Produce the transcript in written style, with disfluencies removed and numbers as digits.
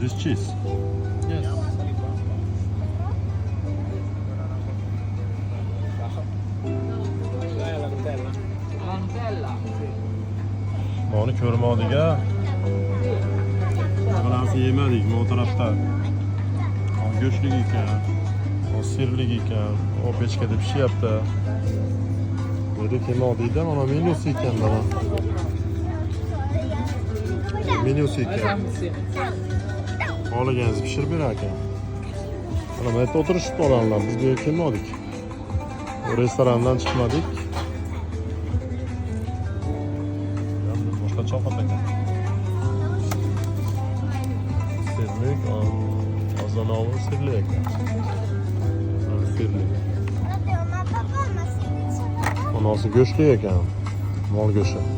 This cheese. Yes. La Nutella. La Nutella. Bunu ko'rmadik ha. Bilansi yemedik bu tarafta. Go'shtlik ekan. O sirlik ekan. O pechkada pishyapti. Dedi kelmadikda mana menyusi ekan mana. Menyusi ekan. Xohlagansiz pishirib berar ekan. Mana bu yerda o'tirishibdi odamlar. Biz bu yerga kelmadik. Restorandan chiqmadik. Boshqa choqat ekan. Sirlik, ozonovi sirlik ekan. Sirlik. Onasi go'shtli ekan. Mol go'shti.